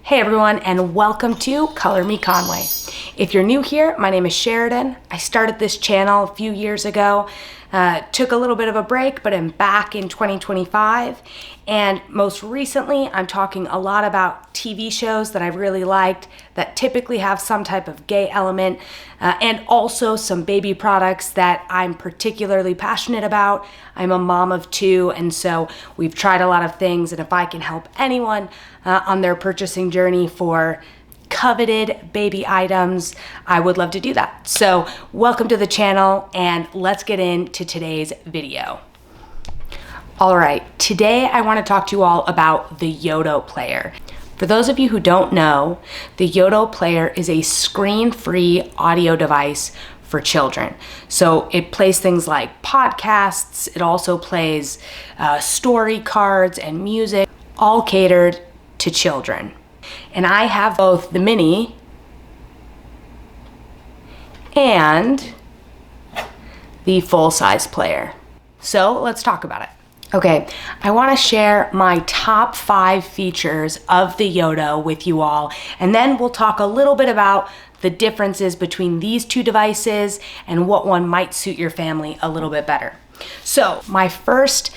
Hey everyone, and welcome to Color Me Conway. If you're new here, my name is Sheridan. I started this channel a few years ago, took a little bit of a break, but I'm back in 2025. And most recently, I'm talking a lot about TV shows that I've really liked that typically have some type of gay element, and also some baby products that I'm particularly passionate about. I'm a mom of two, and so we've tried a lot of things, and if I can help anyone on their purchasing journey for coveted baby items, I would love to do that. So welcome to the channel, and let's get into today's video. All right, today I want to talk to you all about the Yoto Player. For those of you who don't know, the Yoto Player is a screen-free audio device for children. So it plays things like podcasts, it also plays story cards and music, all catered to children. And I have both the Mini and the full-size player. So let's talk about it. Okay, I want to share my top 5 features of the Yoto with you all, and then we'll talk a little bit about the differences between these two devices and what one might suit your family a little bit better. So my first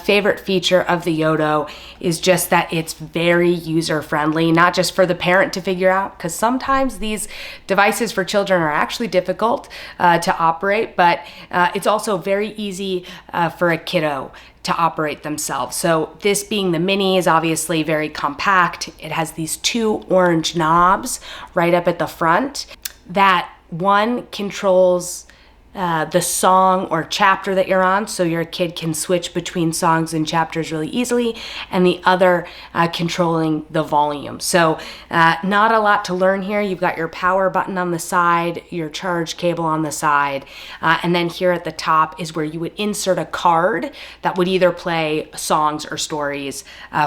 favorite feature of the Yoto is just that it's very user-friendly, not just for the parent to figure out, because sometimes these devices for children are actually difficult to operate, but it's also very easy for a kiddo to operate themselves. So this being the Mini is obviously very compact. It has these 2 orange knobs right up at the front that one controls the song or chapter that you're on, so your kid can switch between songs and chapters really easily, and the other controlling the volume. So not a lot to learn here. You've got your power button on the side, your charge cable on the side, and then here at the top is where you would insert a card that would either play songs or stories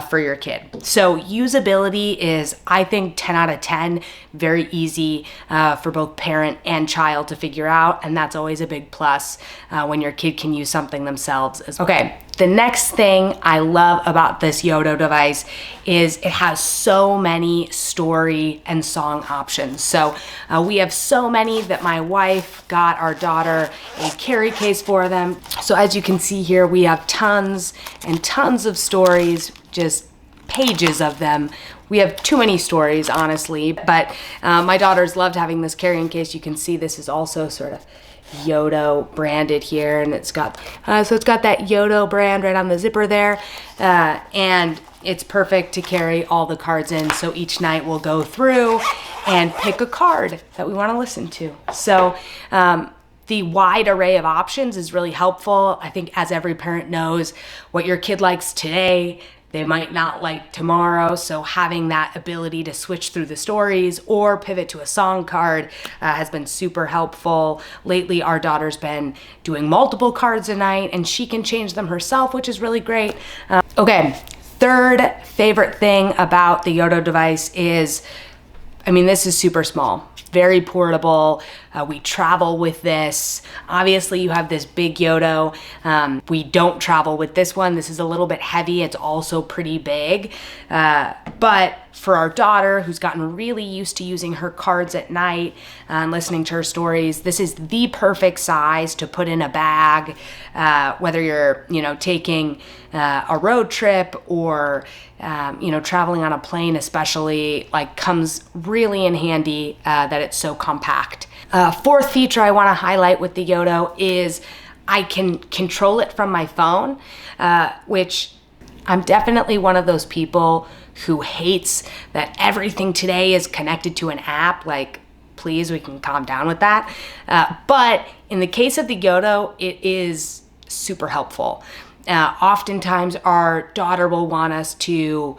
for your kid. So usability is, I think, 10 out of 10, very easy for both parent and child to figure out, and that's always a big plus when your kid can use something themselves as well. Okay, the next thing I love about this Yoto device is it has so many story and song options. So we have so many that my wife got our daughter a carry case for them. So as you can see here, we have tons and tons of stories, just pages of them. We have too many stories, honestly, but my daughter's loved having this carrying case. You can see this is also sort of Yoto branded here, and it's got it's got that Yoto brand right on the zipper there, and it's perfect to carry all the cards in. So each night we'll go through and pick a card that we want to listen to. So the wide array of options is really helpful. I think, as every parent knows, what your kid likes today, they might not like tomorrow, so having that ability to switch through the stories or pivot to a song card has been super helpful. Lately, our daughter's been doing multiple cards a night, and she can change them herself, which is really great. Okay, third favorite thing about the Yoto device is, this is super small, very portable. We travel with this. Obviously, you have this big Yoto. We don't travel with this one. This is a little bit heavy. It's also pretty big. But for our daughter, who's gotten really used to using her cards at night and listening to her stories, this is the perfect size to put in a bag, whether you're, taking a road trip or traveling on a plane, especially, comes really in handy that it's so compact. Fourth feature I want to highlight with the Yoto is I can control it from my phone, which I'm definitely one of those people who hates that everything today is connected to an app. Please, we can calm down with that. But in the case of the Yoto, it is super helpful. Oftentimes our daughter will want us to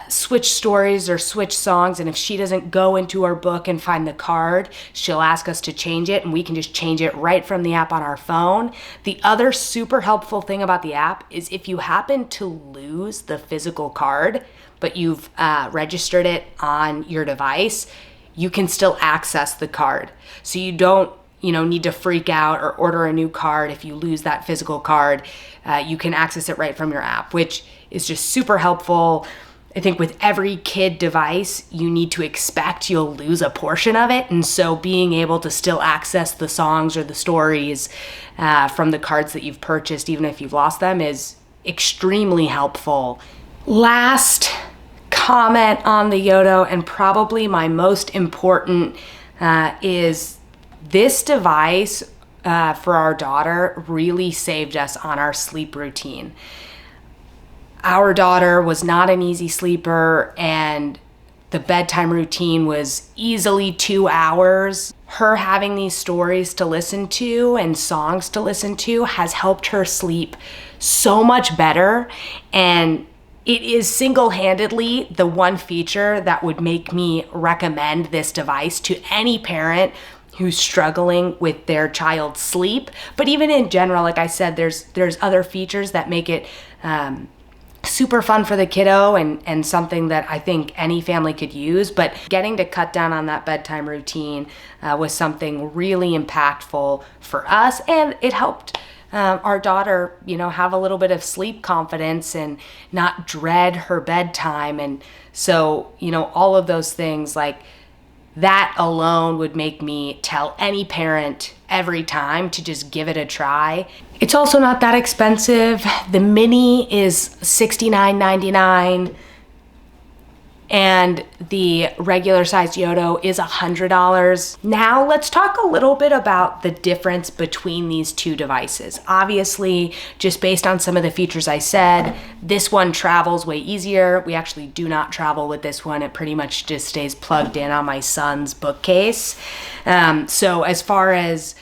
switch stories or switch songs, and if she doesn't go into her book and find the card, she'll ask us to change it, and we can just change it right from the app on our phone. The other super helpful thing about the app is if you happen to lose the physical card, but you've registered it on your device, you can still access the card. So you don't need to freak out or order a new card if you lose that physical card. You can access it right from your app, which is just super helpful. I think with every kid device, you need to expect you'll lose a portion of it. And so being able to still access the songs or the stories from the cards that you've purchased, even if you've lost them, is extremely helpful. Last comment on the Yoto, and probably my most important, is this device for our daughter really saved us on our sleep routine. Our daughter was not an easy sleeper, and the bedtime routine was easily 2 hours. Her having these stories to listen to and songs to listen to has helped her sleep so much better. And it is single-handedly the one feature that would make me recommend this device to any parent who's struggling with their child's sleep. But even in general, like I said, there's other features that make it super fun for the kiddo and something that I think any family could use. But getting to cut down on that bedtime routine was something really impactful for us, and it helped our daughter, have a little bit of sleep confidence and not dread her bedtime. And so, all of those things, like that alone would make me tell any parent every time to just give it a try. It's also not that expensive. The Mini is $69.99 and the regular sized Yoto is $100. Now let's talk a little bit about the difference between these two devices. Obviously, just based on some of the features I said, this one travels way easier. We actually do not travel with this one. It pretty much just stays plugged in on my son's bookcase. So as far as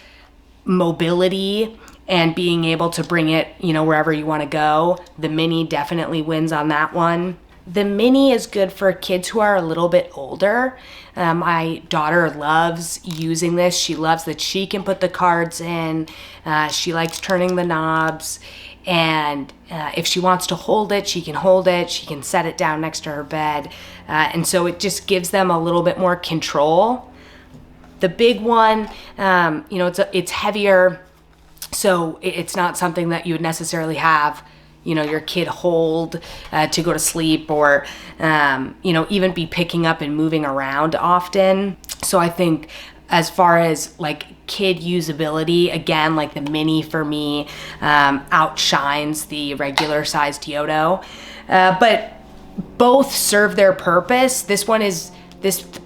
mobility and being able to bring it, wherever you want to go, the Mini definitely wins on that one. The Mini is good for kids who are a little bit older. My daughter loves using this. She loves that she can put the cards in. She likes turning the knobs. And if she wants to hold it, she can hold it. She can set it down next to her bed. And so it just gives them a little bit more control. The big one, it's heavier. So it's not something that you would necessarily have your kid hold to go to sleep, or, even be picking up and moving around often. So I think as far as like kid usability, again, like the Mini for me outshines the regular sized Yoto. But both serve their purpose. This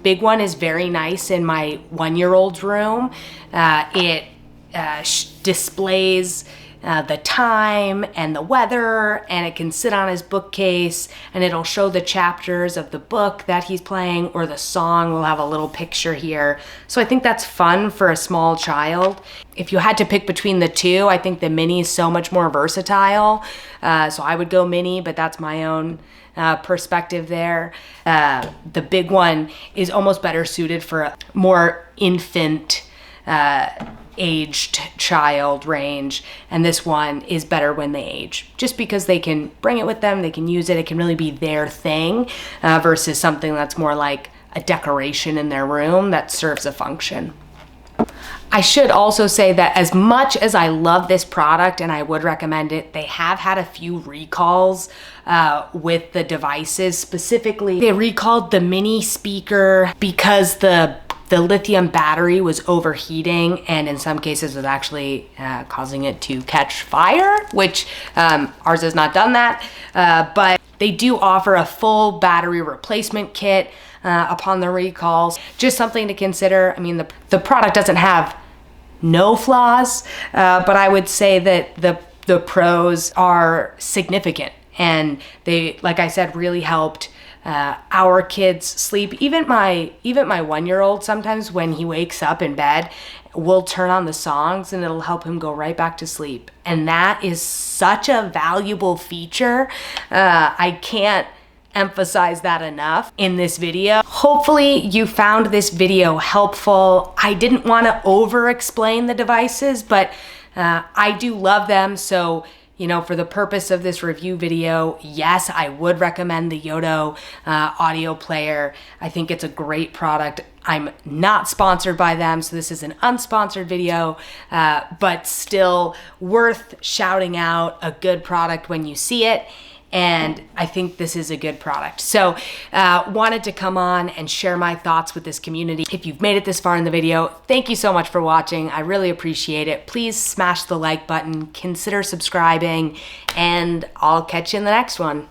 big one is very nice in my 1-year-old's room. It displays the time and the weather, and it can sit on his bookcase and it'll show the chapters of the book that he's playing, or the song will have a little picture here. So I think that's fun for a small child. If you had to pick between the two, I think the Mini is so much more versatile. So I would go Mini, but that's my own perspective there. The big one is almost better suited for a more infant aged child range, and this one is better when they age, just because they can bring it with them, they can use it, it can really be their thing, versus something that's more like a decoration in their room that serves a function. I should also say that as much as I love this product and I would recommend it, they have had a few recalls with the devices. Specifically, they recalled the Mini speaker because the lithium battery was overheating, and in some cases was actually causing it to catch fire, which ours has not done that. But they do offer a full battery replacement kit upon the recalls. Just something to consider. I mean, the product doesn't have no flaws, but I would say that the pros are significant, and they, like I said, really helped our kids sleep. Even my 1-year-old, sometimes when he wakes up in bed, we'll turn on the songs and it'll help him go right back to sleep. And that is such a valuable feature. I can't emphasize that enough in this video. Hopefully you found this video helpful. I didn't want to over explain the devices, but I do love them. So for the purpose of this review video, yes, I would recommend the Yoto Audio Player. I think it's a great product. I'm not sponsored by them, so this is an unsponsored video, but still worth shouting out a good product when you see it. and I think this is a good product. So wanted to come on and share my thoughts with this community. If you've made it this far in the video, thank you so much for watching. I really appreciate it. Please smash the like button, consider subscribing, and I'll catch you in the next one.